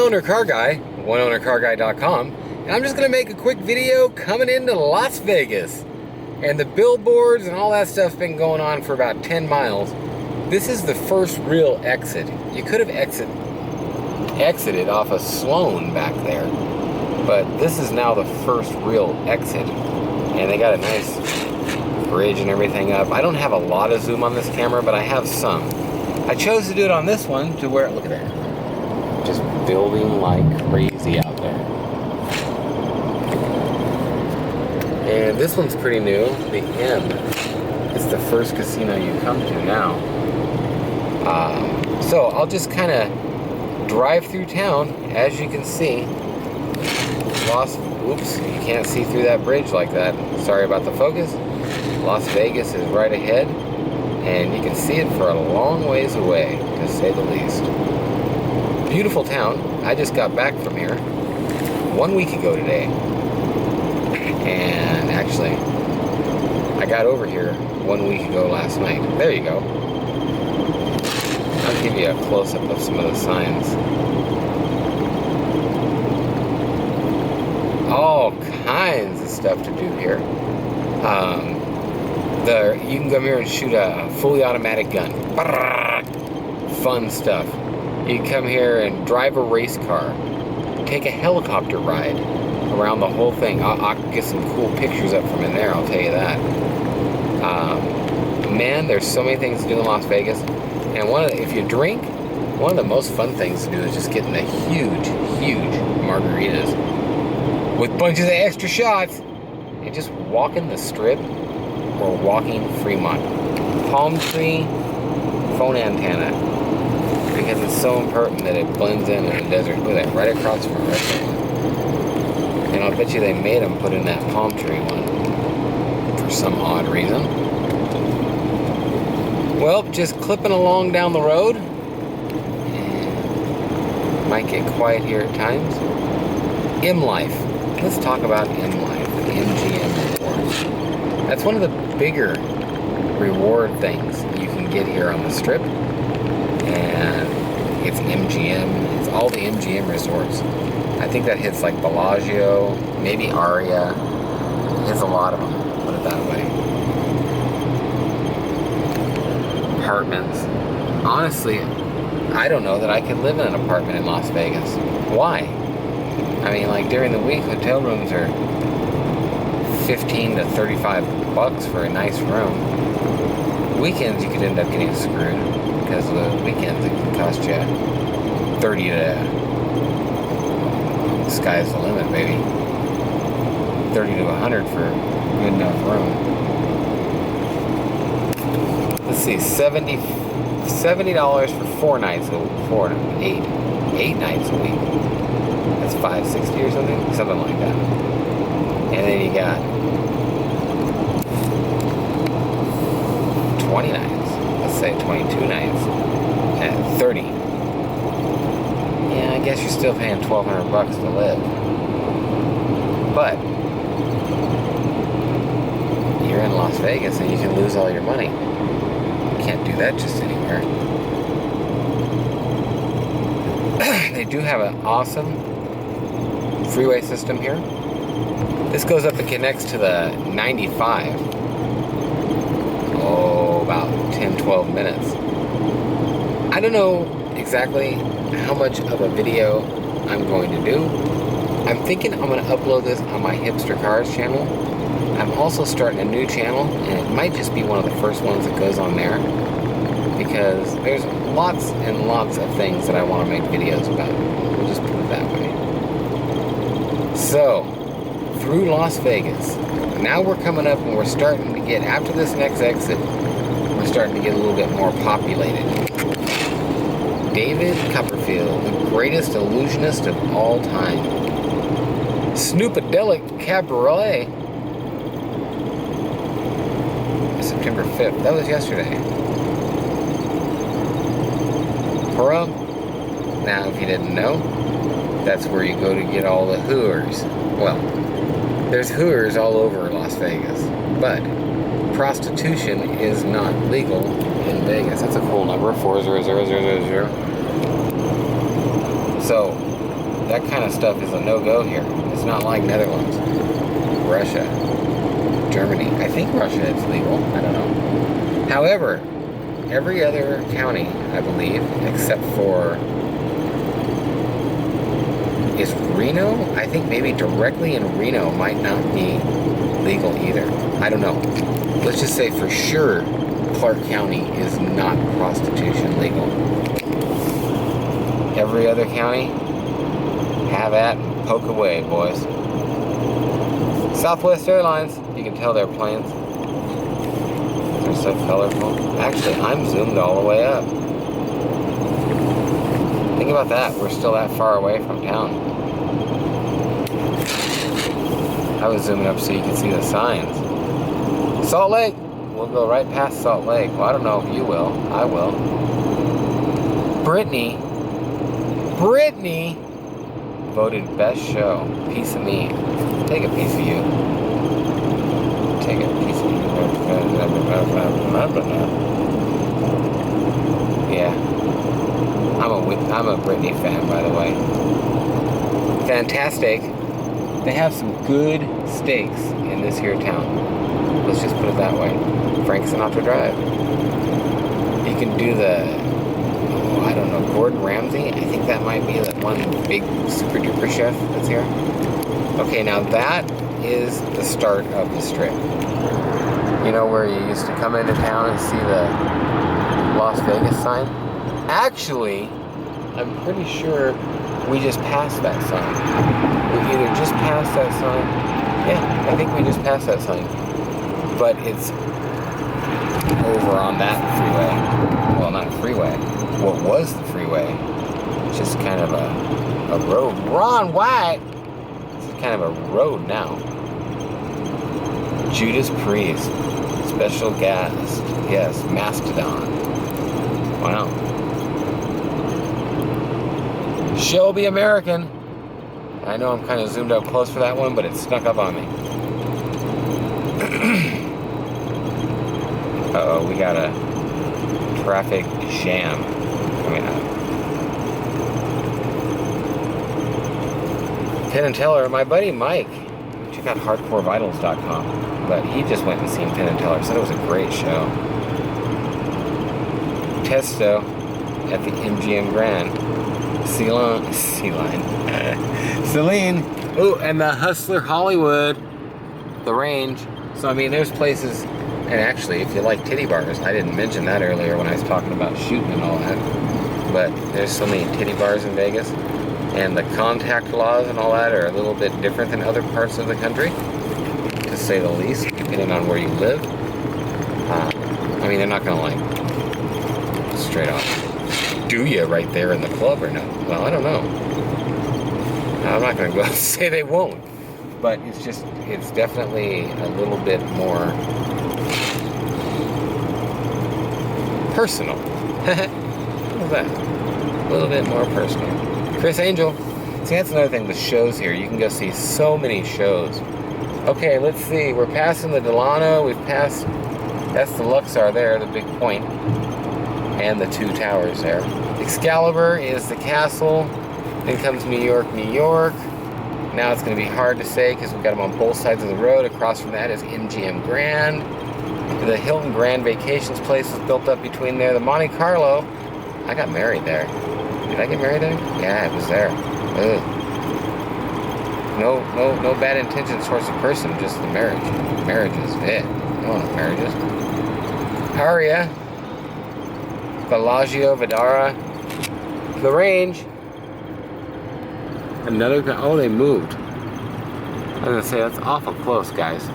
one-owner car guy, oneownercarguy.com, and I'm just going to make a quick video coming into Las Vegas. And the billboards and all that stuff's been going on for about 10 miles. This is the first real exit. You could have exited off of Sloan back there, but this is now the first real exit. And they got a nice bridge and everything up. I don't have a lot of zoom on this camera, but I have some. I chose to do it on this one to where, look at that, just building like crazy out there. And this one's pretty new, the Inn. It's the first casino you come to now. So I'll just kind of drive through town. As you can see, oops, you can't see through that bridge like that. Sorry about the focus. Las Vegas is right ahead, and you can see it for a long ways away, to say the least. Beautiful town. I just got back from here 1 week ago today. And actually, I got over here 1 week ago last night. There you go. I'll give you a close-up of some of the signs. All kinds of stuff to do here. You can come here and shoot a fully automatic gun. Fun stuff. You can come here and drive a race car. Take a helicopter ride around the whole thing. I'll get some cool pictures up from in there, I'll tell you that. Man, there's so many things to do in Las Vegas. And if you drink, one of the most fun things to do is just getting the huge margaritas with bunches of extra shots and just walking the strip or walking Fremont. Palm tree, phone antenna, because it's so important that it blends in the desert. Look at that, right across from a restaurant. And I'll bet you they made them put in that palm tree one for some odd reason. Well, just clipping along down the road. And might get quiet here at times. M Life. Let's talk about M Life, the MGM rewards. That's one of the bigger reward things you can get here on the strip. And it's MGM. It's all the MGM resorts. I think that hits like Bellagio, maybe Aria. It hits a lot of them, put it that way. Apartments. Honestly, I don't know that I could live in an apartment in Las Vegas. Why? I mean, like during the week, hotel rooms are $15 to $35 for a nice room. Weekends, you could end up getting screwed because the weekends it can cost you 30 to sky's the limit, baby. 30 to 100 for good enough room. Let's see, $70 for 4 nights, 8 nights a week. That's $560 or something like that. And then you got 20 nights. Let's say 22 nights at 30. Yeah, I guess you're still paying $1,200 to live. But you're in Las Vegas and you can lose all your money. You can't do that just anywhere. They do have an awesome freeway system here. This goes up and connects to the 95. Oh, about 10-12 minutes. I don't know exactly how much of a video I'm going to do. I'm thinking I'm going to upload this on my Hipster Cars channel. I'm also starting a new channel, and it might just be one of the first ones that goes on there, because there's lots and lots of things that I want to make videos about. We'll just put it that way. So, through Las Vegas. Now we're coming up and we're starting to get, after this next exit, we're starting to get a little bit more populated. David Copperfield, the greatest illusionist of all time. Snoopadelic Cabaret. September 5th. That was yesterday. Pahrump. Now, if you didn't know, that's where you go to get all the hooers. Well, there's hooers all over Las Vegas, but prostitution is not legal in Vegas. That's a cool number, 40000. So, that kind of stuff is a no-go here. It's not like Netherlands, Russia, Germany. I think Russia it's legal. I don't know. However, every other county, I believe, except for, is Reno? I think maybe directly in Reno might not be legal either. I don't know. Let's just say for sure Clark County is not prostitution legal. Every other county, have at and poke away, boys. Southwest Airlines, you can tell they're planes. They're so colorful. Actually, I'm zoomed all the way up. Think about that. We're still that far away from town. I was zooming up so you could see the signs. Salt Lake. We'll go right past Salt Lake. Well, I don't know if you will. I will. Brittany voted best show. Piece of me. Take a piece of you. Take a piece of you. Yeah. I'm a Brittany fan, by the way. Fantastic. They have some good steaks in this here town. Let's just put it that way. Frank Sinatra Drive. You can do the, I don't know, Gordon Ramsay. I think that might be the one big super duper chef that's here. Okay, now that is the start of the strip. You know where you used to come into town and see the Las Vegas sign? Actually, I'm pretty sure we just passed that sign. We either just passed that sign. Yeah, I think we just passed that sign. But it's over on that freeway. Well, not freeway. What was the freeway? It's just kind of a road. Ron White! It's kind of a road now. Judas Priest. Special guest. Yes, Mastodon. Wow. Shelby American. I know I'm kind of zoomed up close for that one, but it snuck up on me. Uh-oh, we got a traffic jam coming up. Penn and Teller, my buddy Mike, check out hardcorevitals.com, but he just went and seen Penn and Teller, said it was a great show. Testo at the MGM Grand. Celine. Ooh, and the Hustler Hollywood. The Range. So, I mean, there's places, and actually, if you like titty bars, I didn't mention that earlier when I was talking about shooting and all that, but there's so many titty bars in Vegas, and the contact laws and all that are a little bit different than other parts of the country, to say the least, depending on where you live. I mean, they're not gonna, like, straight off do you right there in the club or no? Well, I don't know. I'm not going to go and say they won't. But it's just, it's definitely a little bit more personal. What's that? A little bit more personal. Chris Angel. See, that's another thing with shows here. You can go see so many shows. Okay, let's see. We're passing the Delano. We've passed, that's the Luxor there, the big point. And the two towers there. Excalibur is the castle. Then comes New York, New York. Now it's going to be hard to say because we've got them on both sides of the road. Across from that is MGM Grand. The Hilton Grand Vacations place was built up between there. The Monte Carlo. I got married there. Did I get married there? Yeah, I was there. Ugh. No bad intentions towards the person, just the marriage. Marriages, no one marriages. Aria. Bellagio, Vidara, the Range. Another, oh, they moved. I was gonna say, that's awful close, guys.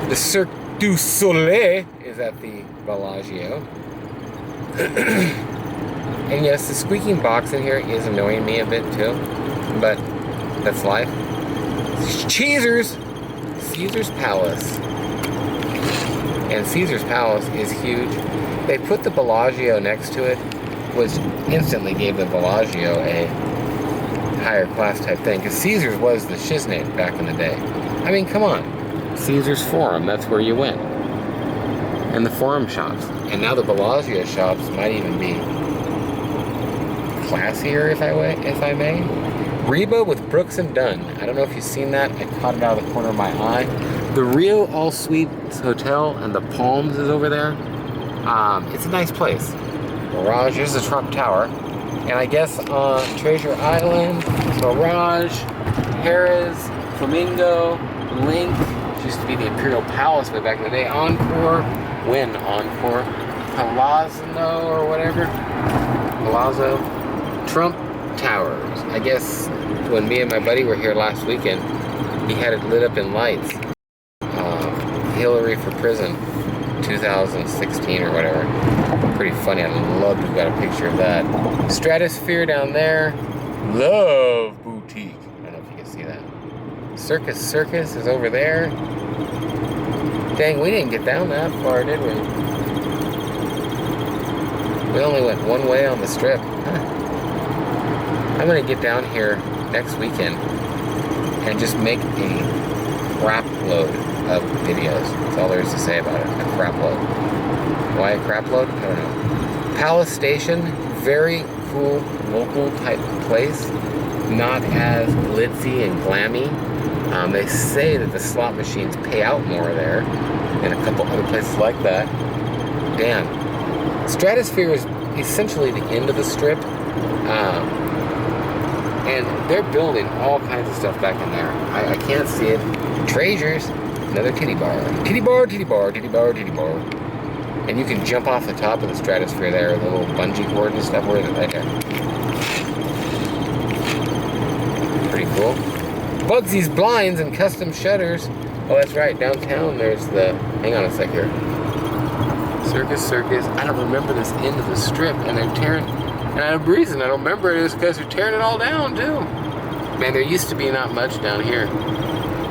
The Cirque du Soleil is at the Bellagio. And yes, the squeaking box in here is annoying me a bit too, but that's life. Caesar's Palace. And Caesar's Palace is huge. They put the Bellagio next to it, which instantly gave the Bellagio a higher class type thing, because Caesar's was the shiznit back in the day. I mean, come on. Caesar's Forum, that's where you went. and the Pahrump shops. And now the Bellagio shops might even be classier, if I may. Reba with Brooks and Dunn. I don't know if you've seen that. I caught it out of the corner of my eye. The Rio All Suites Hotel and the Palms is over there. It's a nice place. Mirage, here's the Trump Tower. And I guess on Treasure Island, Mirage, Harrah's, Flamingo, Link, which used to be the Imperial Palace way back in the day, Encore, Encore, Palazzo or whatever, Palazzo, Trump Towers. I guess when me and my buddy were here last weekend, he had it lit up in lights. Hillary for Prison, 2016 or whatever. Pretty funny. I'd love to have got a picture of that. Stratosphere down there. Love Boutique. I don't know if you can see that. Circus is over there. Dang, we didn't get down that far, did we? We only went one way on the strip. Huh. I'm going to get down here next weekend and just make a crap load of videos. That's all there is to say about it. A crap load. Why a crap load? I don't know. Palace Station, very cool local type place. Not as glitzy and glammy. They say that the slot machines pay out more there than a couple other places like that. Damn. Stratosphere is essentially the end of the strip. And they're building all kinds of stuff back in there. I can't see it. Treasures. Another titty bar. Titty bar, titty bar, titty bar, titty bar. And you can jump off the top of the Stratosphere there, the little bungee cord and stuff. Where is it? Right there. Pretty cool. Bugsy's Blinds and Custom Shutters. Oh, that's right. Downtown, there's the... Hang on a sec here. Circus. I don't remember this end of the strip, and they're tearing... And the reason I don't remember it is because they're tearing it all down, too. Man, there used to be not much down here.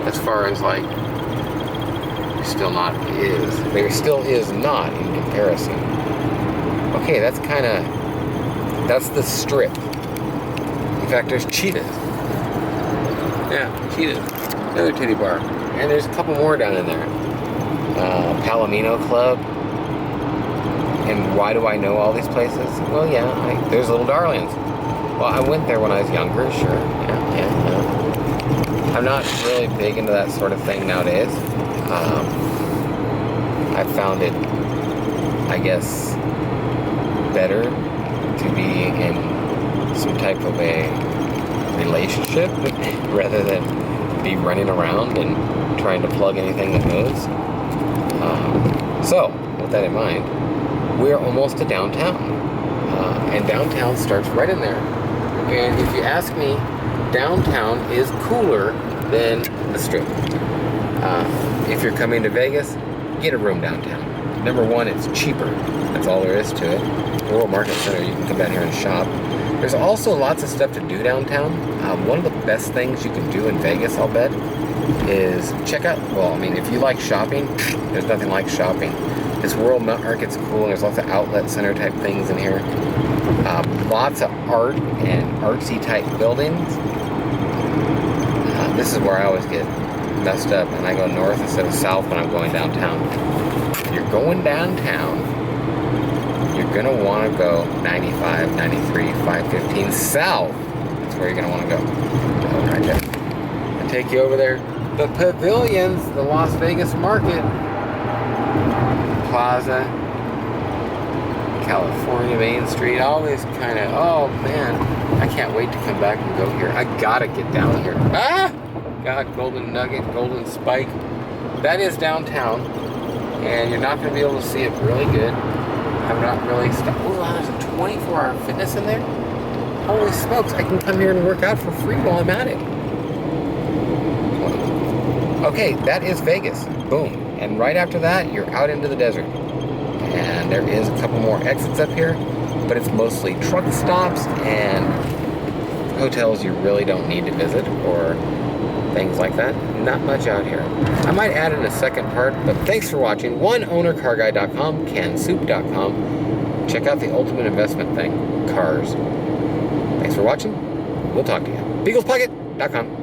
As far as, like... There still is not in comparison. Okay, that's kind of... That's the strip. In fact, there's Cheetas. Yeah, Cheetas. Another titty bar. And there's a couple more down in there. Palomino Club. And why do I know all these places? Well, yeah, there's Little Darlings. Well, I went there when I was younger, sure. Yeah. I'm not really big into that sort of thing nowadays. I found it, I guess, better to be in some type of a relationship rather than be running around and trying to plug anything that moves. So, with that in mind, we're almost to downtown. And downtown starts right in there. And if you ask me, downtown is cooler than the strip. If you're coming to Vegas, get a room downtown. Number one, it's cheaper. That's all there is to it. The World Market Center, you can come down here and shop. There's also lots of stuff to do downtown. One of the best things you can do in Vegas, I'll bet, is check out, well, I mean, if you like shopping, there's nothing like shopping. This World Market's cool, and there's lots of outlet center type things in here. Lots of art and artsy type buildings. This is where I always get messed up, and I go north instead of south when I'm going downtown. If you're going downtown, you're going to want to go 95, 93, 515 south. That's where you're going to want to go. Right there. I'll take you over there. The Pavilions, the Las Vegas Market, Plaza, California Main Street, all this kind of, oh man, I can't wait to come back and go here. I gotta get down here. Ah! God, Golden Nugget, Golden Spike. That is downtown, and you're not going to be able to see it really good. I'm not really stuck. Oh, there's a 24-hour fitness in there? Holy smokes, I can come here and work out for free while I'm at it. Okay, that is Vegas. Boom. And right after that, you're out into the desert. And there is a couple more exits up here, but it's mostly truck stops and hotels you really don't need to visit, or things like that. Not much out here. I might add in a second part, but thanks for watching. OneOwnerCarGuy.com, CanSoup.com. Check out the ultimate investment thing, cars. Thanks for watching. We'll talk to you. BeaglesPocket.com.